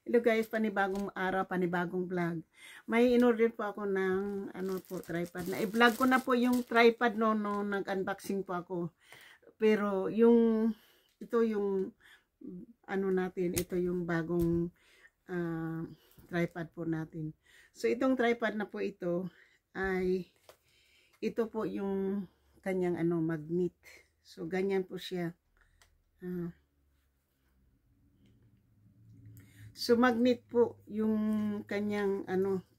Hello guys, panibagong araw, panibagong vlog. May in-order po ako ng tripod. Na-vlog ko na po yung tripod no nag-unboxing po ako. Pero ito yung ito yung bagong tripod po natin. So itong tripod na po ito ay ito po yung kanyang magnet. So ganyan po siya. So magnet po yung kanyang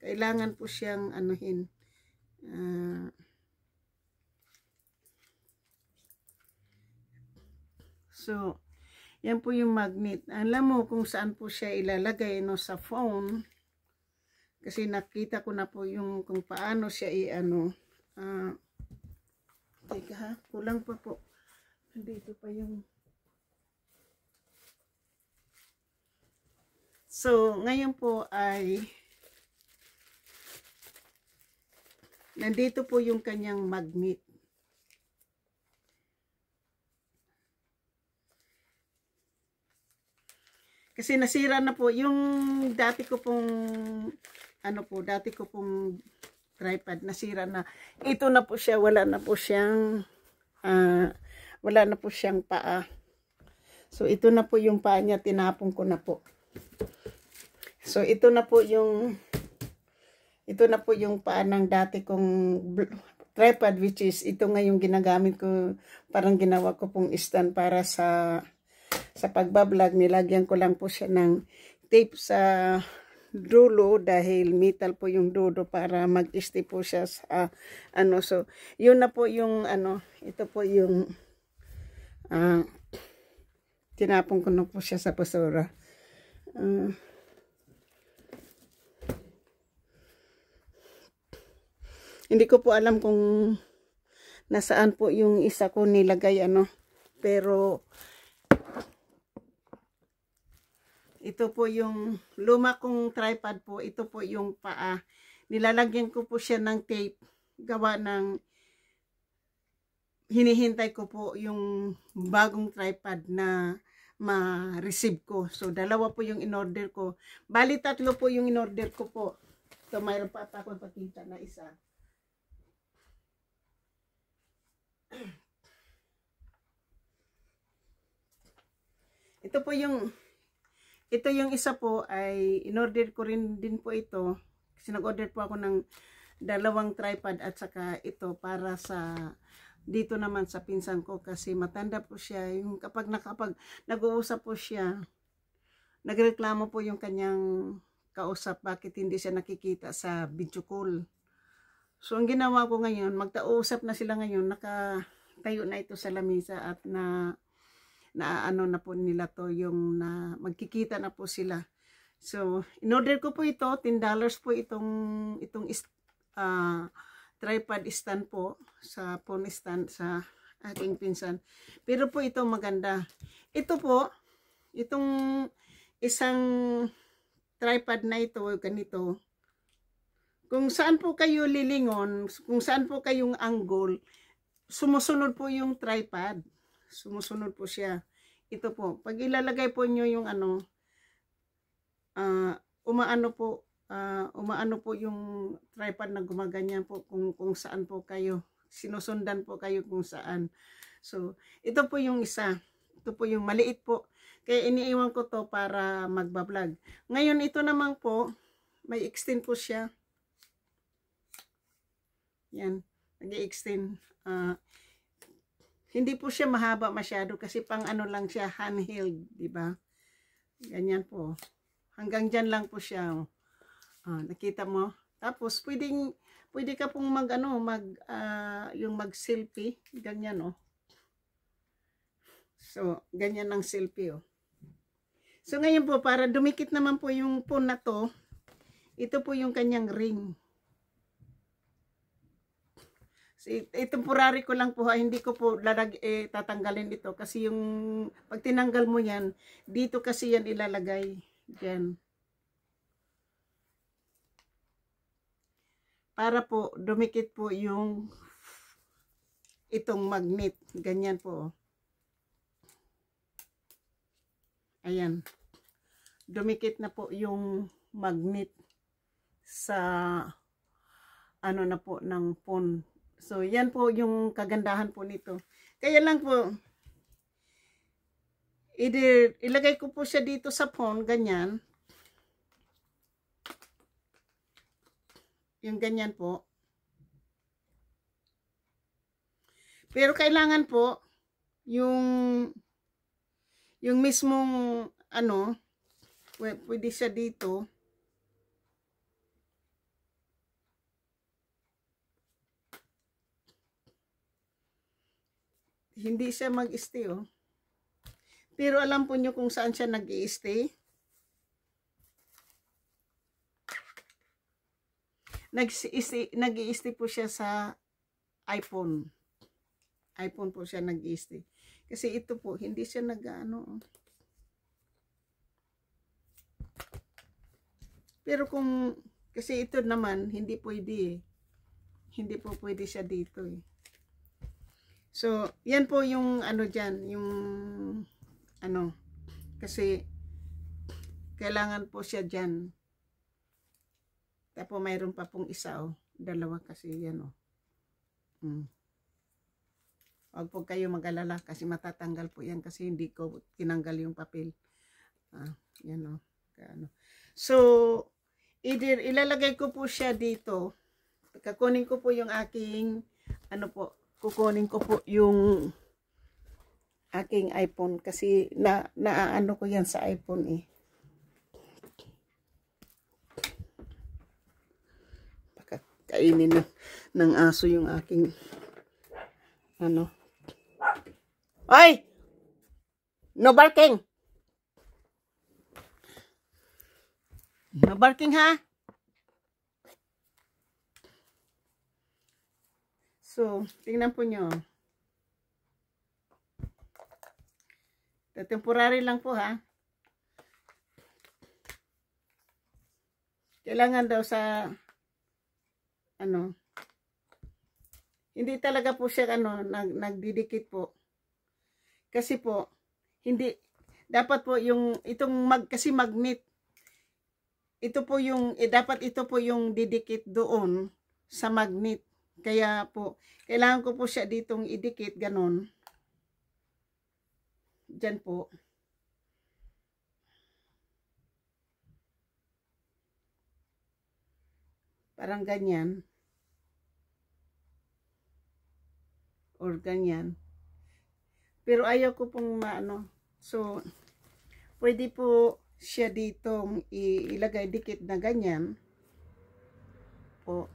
kailangan po siyang so yan po yung magnet. Alam mo kung saan po siya ilalagay sa phone. Kasi nakita ko na po yung kung paano siya teka ha, kulang pa po. Dito pa yung so, ngayon po ay nandito po yung kanyang magnet. Kasi nasira na po yung dati ko pong tripod, nasira na. Ito na po siya, wala na po siyang paa. So, ito na po yung paa niya, tinapon ko na po. So, ito na po yung paa ng dati kong tripod, which is ito nga yung ginagamit ko, parang ginawa ko pong stand para sa pagbablog. Nilagyan ko lang po siya ng tape sa dulo dahil metal po yung dulo para mag-stay po siya sa so, yun na po yung ito po yung tinapon ko na po siya sa basura. Hindi ko po alam kung nasaan po yung isa ko nilagay pero ito po yung luma kong tripod po, ito po yung paa. Nilalagyan ko po siya ng tape, gawa ng hinihintay ko po yung bagong tripod na ma-receive ko. So, dalawa po yung in-order ko. Bali, 3 po yung in-order ko po. So, mayroon pa ako pakita na isa. Ito yung isa po ay in-order ko rin din po ito. Kasi nag-order po ako ng 2 tripod at saka ito para sa dito naman sa pinsan ko kasi matanda po siya. Yung kapag nag-uusap po siya, nagreklamo po yung kanyang kausap bakit hindi siya nakikita sa video call. So ang ginawa ko ngayon, magkausap na sila ngayon, nakatayo na ito sa lamesa at na po nila to yung magkikita na po sila. So, in-order ko po ito, $10 po itong tripod stand po sa phone stand sa aking pinsan. Pero po ito maganda. Ito po, itong isang tripod na ito, ganito. Kung saan po kayo lilingon, kung saan po kayong angle, sumusunod po yung tripod. Sumusunod po siya. Ito po, pag ilalagay po nyo yung umaano po yung tripod na gumaganyan po kung saan po kayo. Sinusundan po kayo kung saan. So, ito po yung isa. Ito po yung maliit po. Kaya iniiwan ko to para magbablog. Ngayon, ito naman po, may extend po siya. Yan, nag-i-extend. Hindi po siya mahaba masyado kasi pang lang siya, handheld, di ba? Ganyan po. Hanggang dyan lang po siya. Nakita mo? Tapos pwede ka pong yung mag-selfie, ganyan So, ganyan ang selfie So ngayon po para dumikit naman po yung phone na to, ito po yung kanyang ring. Temporary ko lang po hindi ko po tatanggalin ito kasi yung pag tinanggal mo yan, dito kasi yan ilalagay diyan. Para po dumikit po yung itong magnet, ganyan po. Ayan. dumikit na po yung magnet sa ano na po ng phone. So yan po yung kagandahan po nito. Kaya lang po, ilagay ko po siya dito sa phone, ganyan. Yung ganyan po. Pero kailangan po, yung mismong, ano, pwede siya dito. Hindi siya mag-stay, oh. Pero alam po nyo kung saan siya nag-i-stay? Nag-i-stay po siya sa iPhone. iPhone po siya nag-i-stay. Kasi ito po, hindi siya nag-ano. Pero kung, kasi ito naman, hindi pwede eh. Hindi po pwede siya dito eh. So, yan po yung ano dyan, yung ano, kasi kailangan po siya dyan. Tapos mayroon pa pong isa, oh. Dalawa kasi yan, oh. Huwag po kayo mag-alala kasi matatanggal po yan kasi hindi ko tinanggal yung papel. Yan, oh. Ano. So, ilalagay ko po siya dito. Kakunin ko po yung aking, ano po, kukunin ko po yung aking iPhone kasi naano ko yan sa iPhone eh. Baka kainin ng aso yung aking ano. Oy! No barking! No barking ha? So, tingnan po nyo. Temporary lang po ha. Kailangan daw sa ano, hindi talaga po siya ano, nagdidikit po. Kasi po, hindi, dapat po yung, kasi magnet, ito po yung, dapat ito po yung didikit doon sa magnet. Kaya po, kailangan ko po siya ditong idikit, ganon. Diyan po. Parang ganyan. Or ganyan. Pero ayaw ko pong maano. So, pwede po siya ditong ilagay dikit na ganyan. Po.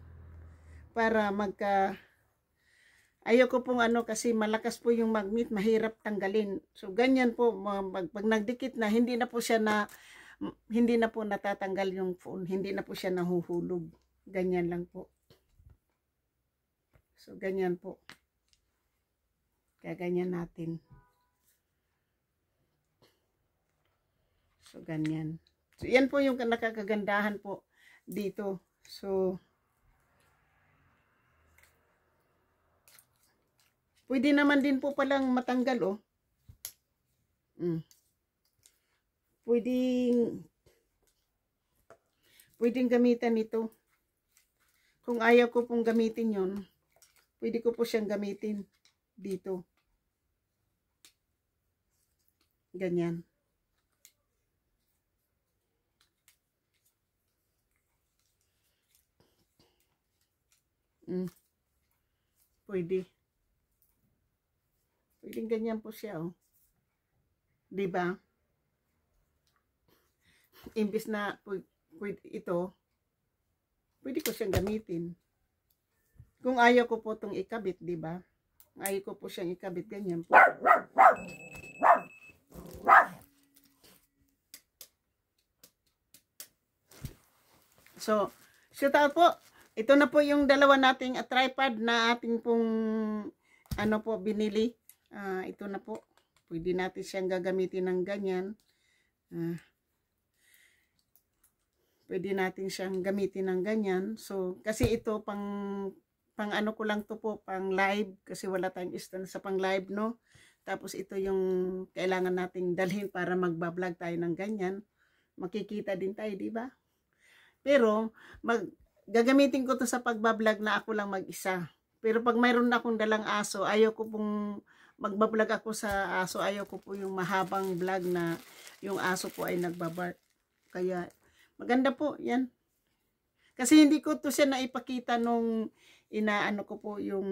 Para ayaw ko pong ano kasi malakas po yung magnet, mahirap tanggalin. So ganyan po, pag nagdikit na, hindi na po natatanggal yung phone, hindi na po siya nahuhulog. Ganyan lang po. So ganyan po. Kaya ganyan natin. So ganyan. So yan po yung nakakagandahan po dito. So pwede naman din po palang matanggal, oh. Pwedeng gamitan ito. Kung ayaw ko pong gamitin yon, pwede ko po siyang gamitin dito. Ganyan. Pwede. Pwedeng ganyan po siya, oh. Diba? Imbis na ito, pwede ko siyang gamitin. Kung ayaw ko po itong ikabit, diba? Ayaw ko po siyang ikabit, ganyan po. So, shout out po. Ito na po yung dalawa nating tripod na ating pong ano po binili. Ito na po. Pwede natin siyang gagamitin ng ganyan. Pwede natin siyang gamitin ng ganyan. So, kasi ito pang ano ko lang to po, pang live. Kasi wala tayong stand sa pang live, no? Tapos ito yung kailangan nating dalhin para magbablog tayo ng ganyan. makikita din tayo, di ba? Pero gagamitin ko to sa pagbablog na ako lang mag-isa. Pero pag mayroon na akong dalang aso, ayaw ko pong magbablog ako sa aso, ayaw ko po yung mahabang vlog na yung aso po ay nagbabark. Kaya maganda po yan. Kasi hindi ko to siya naipakita nung inaano ko po yung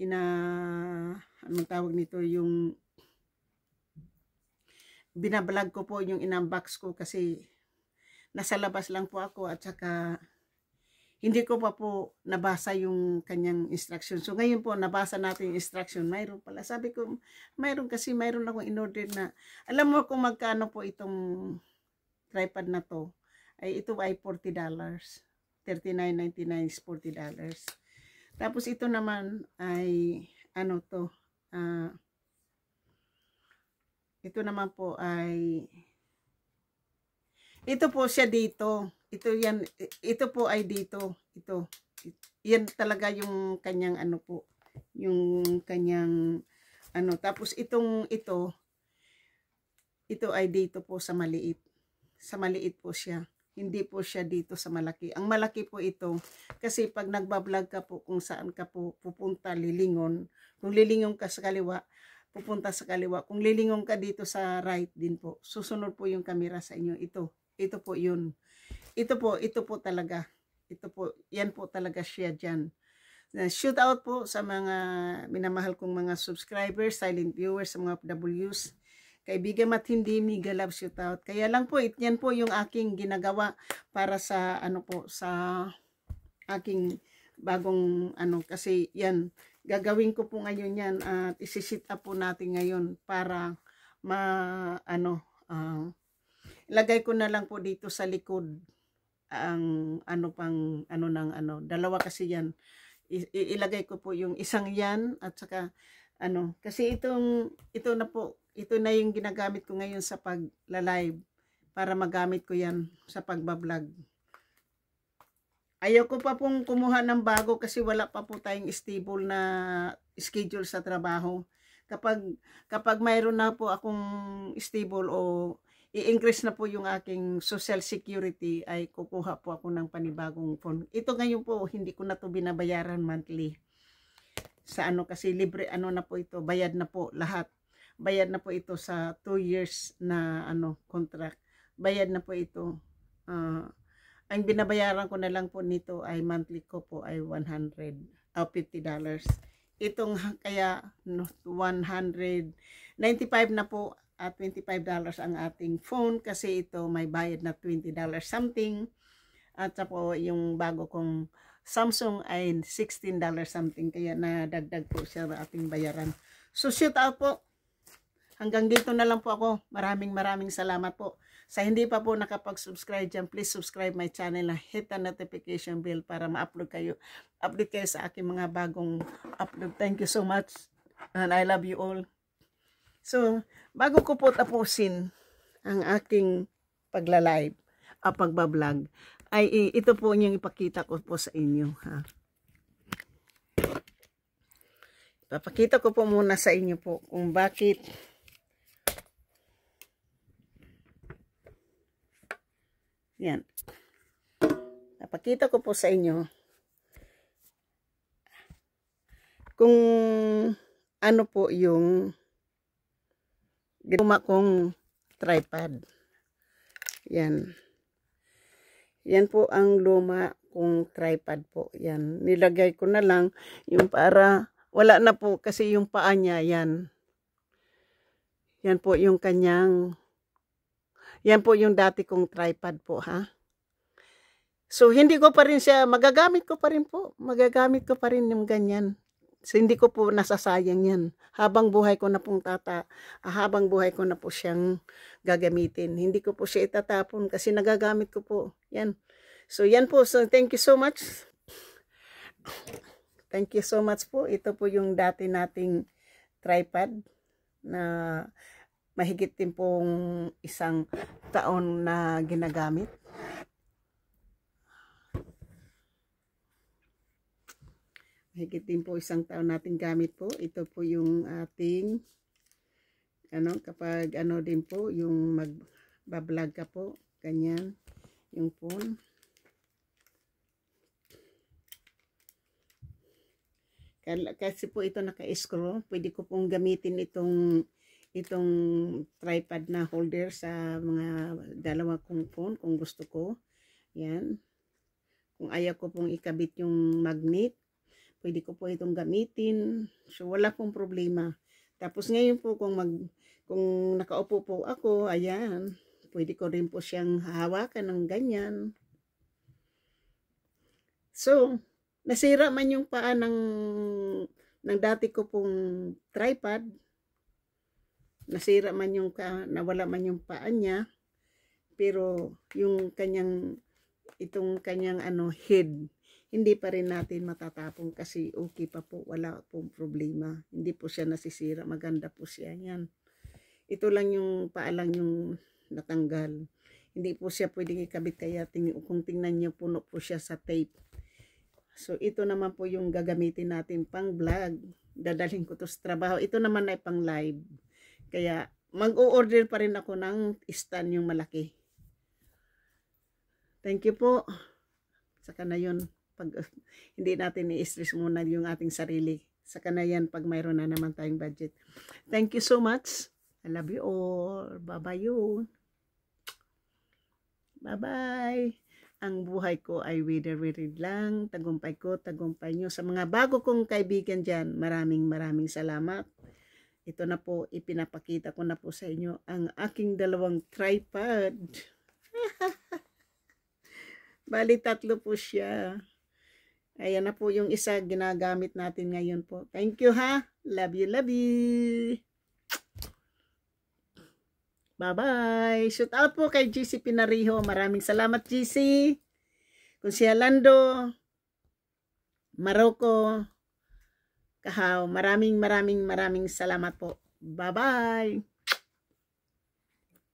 anong tawag nito, yung binablog ko po, yung inunbox ko, kasi nasa labas lang po ako at saka hindi ko pa po nabasa yung kanyang instruction. So ngayon po nabasa natin yung instruction. Mayroon pala. Sabi ko, mayroon akong in-order na, alam mo kung magkano po itong tripod na to? Ito ay $40. $39.99 is $40. Tapos ito naman ay ano to? Ito naman po ay ito po siya dito. Ito po ay dito. Yan talaga yung kanyang ano po. Yung kanyang ano. Tapos ito ay dito po sa maliit. Sa maliit po siya. Hindi po siya dito sa malaki. Ang malaki po ito, kasi pag nagbablog ka po kung saan ka po pupunta, lilingon. Kung lilingon ka sa kaliwa, pupunta sa kaliwa. Kung lilingon ka dito sa right din po, susunod po yung camera sa inyo. Ito po yun. Ito po talaga. Yan po talaga siya dyan. Shoot out po sa mga minamahal kong mga subscribers, silent viewers, sa mga W's. Kaibigan at hindi, mega love, shoot out. Kaya lang po, yan po yung aking ginagawa para sa ano po, sa aking bagong ano, kasi yan, gagawin ko po ngayon yan at isi-sit up po natin ngayon para ilagay ko na lang po dito sa likod ang dalawa kasi yan. Ilagay ko po yung isang yan at saka kasi ito na yung ginagamit ko ngayon sa pagla-live para magamit ko yan sa pagbablog. Ayaw ko pa pong kumuha ng bago kasi wala pa po tayong stable na schedule sa trabaho. Kapag mayroon na po akong stable o i-increase na po yung aking social security, ay kukuha po ako ng panibagong phone. Ito ngayon po, hindi ko na to binabayaran monthly. Sa kasi libre na po ito, bayad na po lahat. Bayad na po ito sa 2 years na contract. Bayad na po ito. Ang binabayaran ko na lang po nito ay monthly ko po ay $150. Itong kaya 195 na po at $25 ang ating phone kasi ito may bayad na $20 something. At po yung bago kong Samsung ay $16 something, kaya nadagdag po siya na ating bayaran. So shoot out po. Hanggang dito na lang po ako. Maraming salamat po. Sa hindi pa po nakapag-subscribe dyan, please subscribe my channel na hit the notification bell para ma-update kayo sa aking mga bagong upload. Thank you so much. And I love you all. So, bago ko po tapusin ang aking pagla-live, pagbablog, ay ito po yung ipakita ko po sa inyo. Ipapakita ko po muna sa inyo po kung bakit yan. Ipapakita ko po sa inyo kung ano po yung ginawa kong tripod. Yan. Yan po ang luma kong tripod po. Yan. Nilagay ko na lang yung para wala na po kasi yung paa niya. Yan. Yan po yung kanyang. Yan po yung dati kong tripod po, ha. So hindi ko pa rin siya, magagamit ko pa rin po. Magagamit ko pa rin yung ganyan. So, hindi ko po nasasayang yan. Habang buhay ko na po siyang gagamitin. Hindi ko po siya itatapon kasi nagagamit ko po. Yan. So, yan po. So, thank you so much. Thank you so much po. Ito po yung dati nating tripod na mahigit din pong 1 taon na ginagamit. Higit din po 1 taon natin gamit po. Ito po yung ating kapag din po yung bablog ka po, ganyan, yung phone. Kasi po ito naka-screw, pwede ko pong gamitin itong tripod na holder sa mga dalawa kong phone kung gusto ko. Yan. Kung ayaw ko pong ikabit yung magnet, pwede ko po itong gamitin. So wala pong problema. Tapos ngayon po kung nakaupo po ako, ayan, pwede ko rin po siyang hawakan ng ganyan. So, nasira man yung paa ng dati ko pong tripod, nasira man yung nawala man yung paa niya, pero yung itong kanyang head, hindi pa rin natin matatapong kasi okay pa po, wala pong problema, hindi po siya nasisira, maganda po siya. Yan, ito lang yung paa lang yung natanggal, hindi po siya pwedeng ikabit, kaya kung tingnan niyo, puno po siya sa tape. So ito naman po yung gagamitin natin pang vlog, dadalhin ko to sa trabaho. Ito naman ay pang live, kaya mag-o-order pa rin ako ng stand yung malaki. Thank you po. Saka na yun, pag hindi natin i-stress muna yung ating sarili. Saka na yan pag mayroon na naman tayong budget. Thank you so much. I love you all. Bye-bye yun. Bye-bye. Ang buhay ko ay wither-withered lang. Tagumpay ko, tagumpay nyo. Sa mga bago kong kaibigan dyan, maraming salamat. Ito na po, ipinapakita ko na po sa inyo ang aking dalawang tripod. Bali, 3 po siya. Ayan na po yung isa ginagamit natin ngayon po. Thank you ha. Love you, love you. Bye-bye. Shout out po kay GC Pinariho. Maraming salamat, GC. Kung si Alando, Maroko, Kahaw. Maraming salamat po. Bye-bye.